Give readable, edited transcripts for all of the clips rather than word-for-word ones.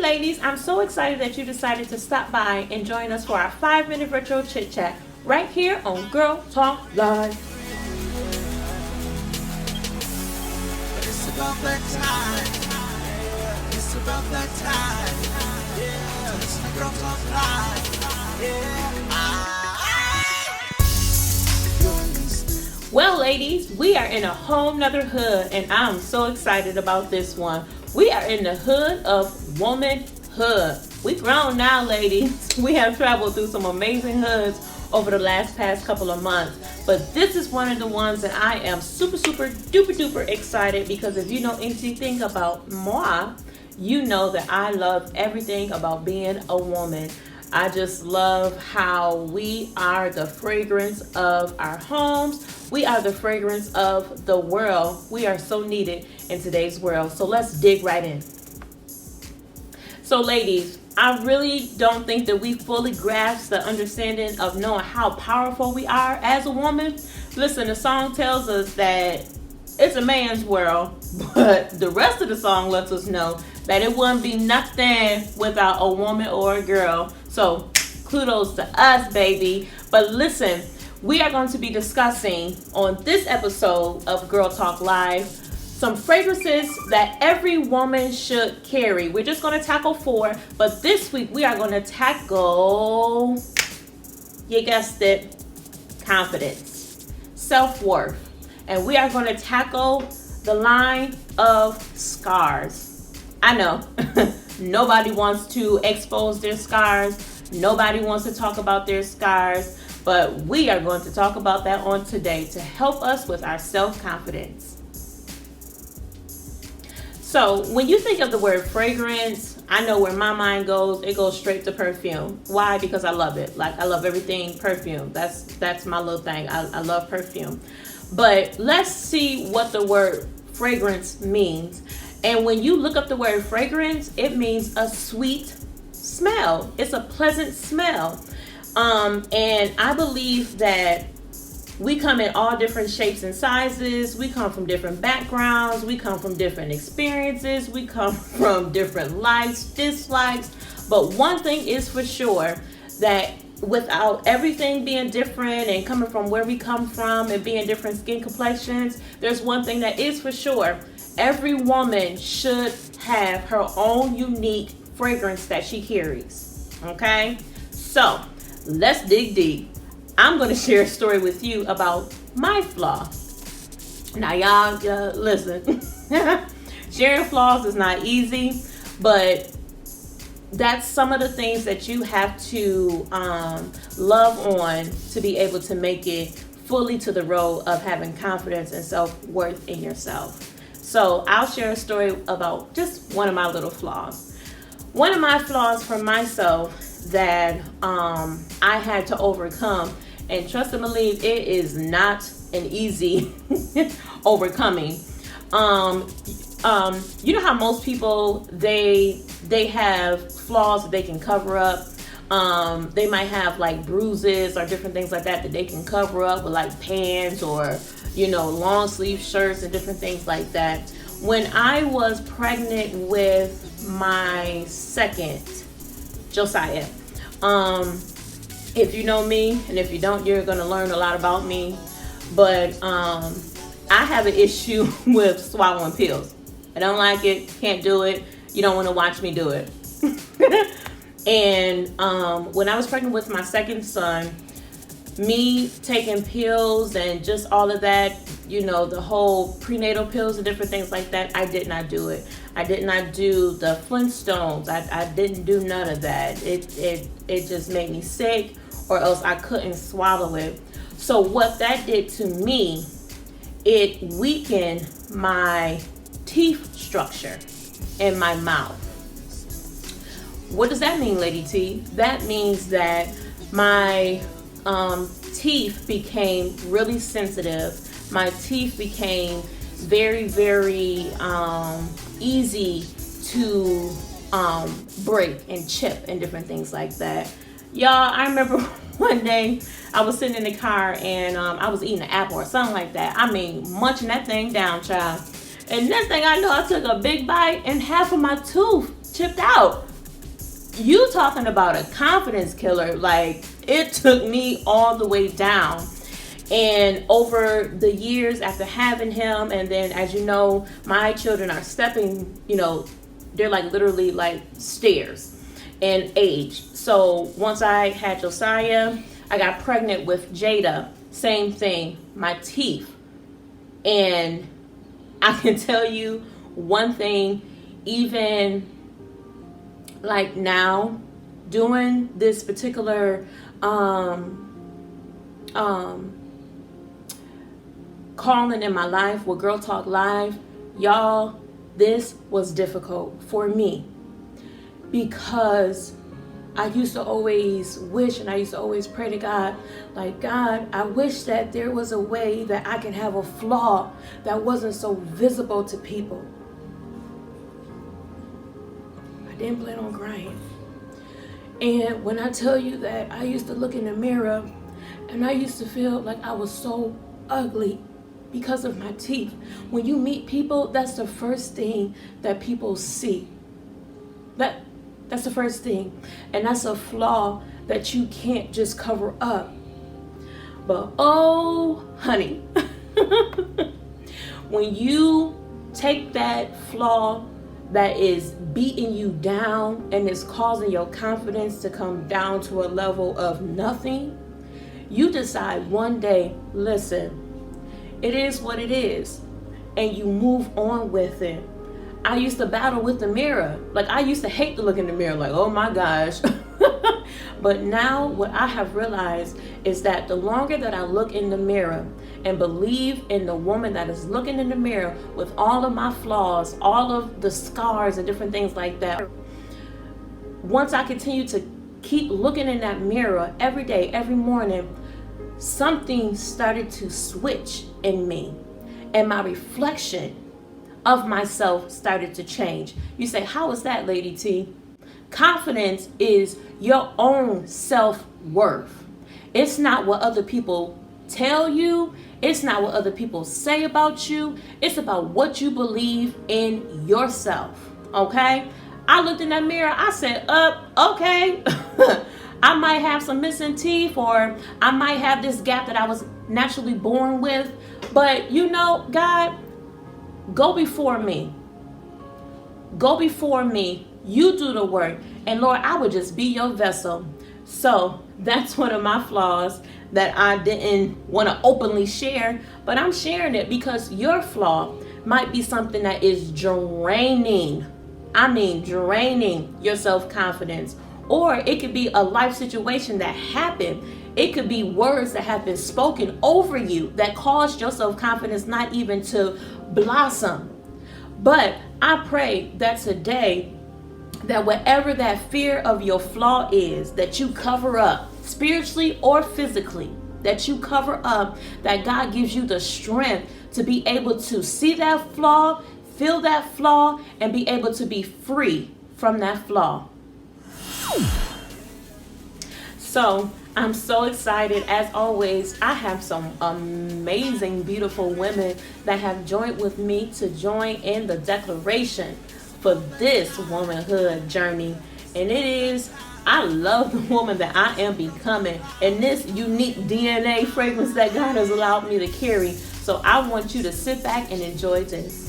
ladies, I'm so excited that you decided to stop by and join us for our 5-minute virtual chit chat right here on Girl Talk Live. It's about that time. It's about that time. Yeah. Listen to Girl Talk Live. Yeah. Well, ladies, we are in a whole nother hood, and I'm so excited about this one. We are in the hood of womanhood. We grown now, ladies. We have traveled through some amazing hoods over the past couple of months. But this is one of the ones that I am super duper excited, because if you know anything about moi, you know that I love everything about being a woman. I just love how we are the fragrance of our homes. We are the fragrance of the world. We are so needed in today's world. So let's dig right in. So ladies, I really don't think that we fully grasp the understanding of knowing how powerful we are as a woman. Listen, the song tells us that it's a man's world, but the rest of the song lets us know that it wouldn't be nothing without a woman or a girl. So kudos to us, baby. But listen, we are going to be discussing on this episode of Girl Talk Live some fragrances that every woman should carry. We're just going to tackle 4, but this week we are going to tackle, you guessed it, confidence, self-worth. And we are going to tackle the line of scars. I know nobody wants to expose their scars. Nobody wants to talk about their scars. But we are going to talk about that on today to help us with our self-confidence. So when you think of the word fragrance, I know where my mind goes. It goes straight to perfume. Why? Because I love it. Like, I love everything perfume. That's my little thing. I love perfume. But let's see what the word fragrance means. And when you look up the word fragrance, it means a sweet smell. It's a pleasant smell. And I believe that we come in all different shapes and sizes. We come from different backgrounds. We come from different experiences. We come from different likes, dislikes. But one thing is for sure, that without everything being different and coming from where we come from and being different skin complexions, there's one thing that is for sure. Every woman should have her own unique fragrance that she carries. Okay? So, let's dig deep. I'm going to share a story with you about my flaw. Now, y'all, listen. Sharing flaws is not easy, but that's some of the things that you have to love on to be able to make it fully to the role of having confidence and self-worth in yourself. So I'll share a story about just one of my little flaws. One of my flaws for myself that I had to overcome, and trust and believe, it is not an easy overcoming. You know how most people, they have flaws that they can cover up. They might have like bruises or different things like that they can cover up with like pants or, long sleeve shirts and different things like that. When I was pregnant with my second, Josiah, if you know me, and if you don't, you're going to learn a lot about me. But I have an issue with swallowing pills. I don't like it, can't do it. You don't want to watch me do it. And when I was pregnant with my second son, me taking pills and just all of that, the whole prenatal pills and different things like that, I did not do it. I did not do the Flintstones. I didn't do none of that. It just made me sick, or else I couldn't swallow it. So what that did to me, it weakened my teeth structure in my mouth. What does that mean, Lady T? That means that my teeth became really sensitive. My teeth became very, very easy to break and chip and different things like that. Y'all, I remember one day I was sitting in the car and I was eating an apple or something like that. I mean, munching that thing down, child. And next thing I know, I took a big bite and half of my tooth chipped out. you talking about a confidence killer. Like, it took me all the way down. And over the years after having him, and then as you know, my children are stepping, they're like literally like stairs in age. So once I had Josiah, I got pregnant with Jada. Same thing, my teeth. And I can tell you one thing, even like now, doing this particular calling in my life with Girl Talk Live, y'all, this was difficult for me because I used to always wish and I used to always pray to God, like, God, I wish that there was a way that I could have a flaw that wasn't so visible to people. I didn't plan on crying. And when I tell you that I used to look in the mirror and I used to feel like I was so ugly because of my teeth. When you meet people, that's the first thing that people see. That's the first thing. And that's a flaw that you can't just cover up. But oh, honey, when you take that flaw that is beating you down and is causing your confidence to come down to a level of nothing, you decide one day, listen, it is what it is, and you move on with it. I used to battle with the mirror. Like, I used to hate to look in the mirror, like, oh my gosh. But now what I have realized is that the longer that I look in the mirror and believe in the woman that is looking in the mirror with all of my flaws, all of the scars and different things like that, once I continue to keep looking in that mirror every day, every morning, something started to switch in me, and my reflection of myself started to change. You say, how is that, Lady T? Confidence is your own self-worth. It's not what other people tell you. It's not what other people say about you. It's about what you believe in yourself. Okay? I looked in that mirror. I said, okay. I might have some missing teeth, or I might have this gap that I was naturally born with. But God, go before me. Go before me. You do the work. And Lord, I would just be your vessel. So that's one of my flaws that I didn't want to openly share, but I'm sharing it because your flaw might be something that is draining your self-confidence. Or it could be a life situation that happened. It could be words that have been spoken over you that caused your self-confidence not even to blossom. But I pray that today, that whatever that fear of your flaw is, that you cover up spiritually or physically, that you cover up, that God gives you the strength to be able to see that flaw, feel that flaw, and be able to be free from that flaw. So I'm so excited. As always, I have some amazing, beautiful women that have joined with me to join in the declaration for this womanhood journey. And it is, I love the woman that I am becoming and this unique DNA fragrance that God has allowed me to carry. So I want you to sit back and enjoy this.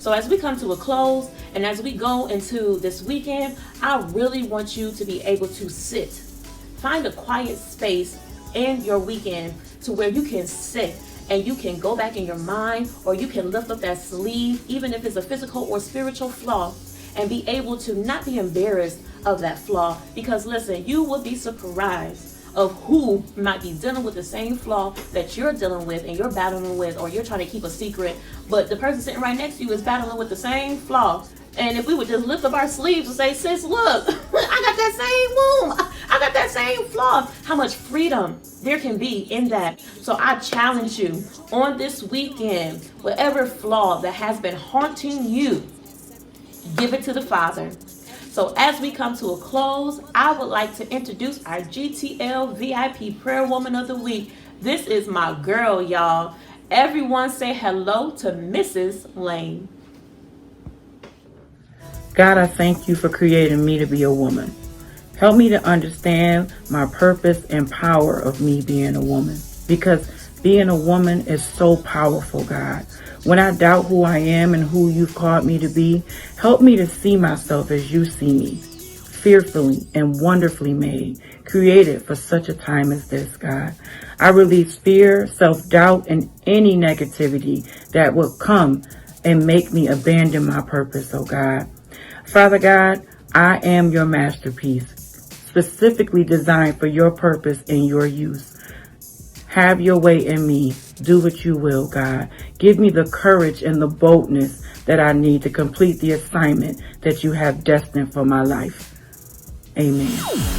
So as we come to a close and as we go into this weekend, I really want you to be able to sit. Find a quiet space in your weekend to where you can sit and you can go back in your mind, or you can lift up that sleeve, even if it's a physical or spiritual flaw, and be able to not be embarrassed of that flaw. Because listen, you will be surprised of who might be dealing with the same flaw that you're dealing with and you're battling with, or you're trying to keep a secret, but the person sitting right next to you is battling with the same flaw. And if we would just lift up our sleeves and say, sis, look, I got that same wound, I got that same flaw, how much freedom there can be in that. So I challenge you on this weekend, whatever flaw that has been haunting you, give it to the Father. So as we come to a close, I would like to introduce our GTL VIP Prayer Woman of the Week. This is my girl, y'all. Everyone say hello to Mrs. Lane. God, I thank you for creating me to be a woman. Help me to understand my purpose and power of me being a woman. Because being a woman is so powerful, God. When I doubt who I am and who you've called me to be, help me to see myself as you see me, fearfully and wonderfully made, created for such a time as this, God. I release fear, self-doubt, and any negativity that would come and make me abandon my purpose, oh God. Father God, I am your masterpiece, specifically designed for your purpose and your use. Have your way in me. Do what you will, God. Give me the courage and the boldness that I need to complete the assignment that you have destined for my life. Amen.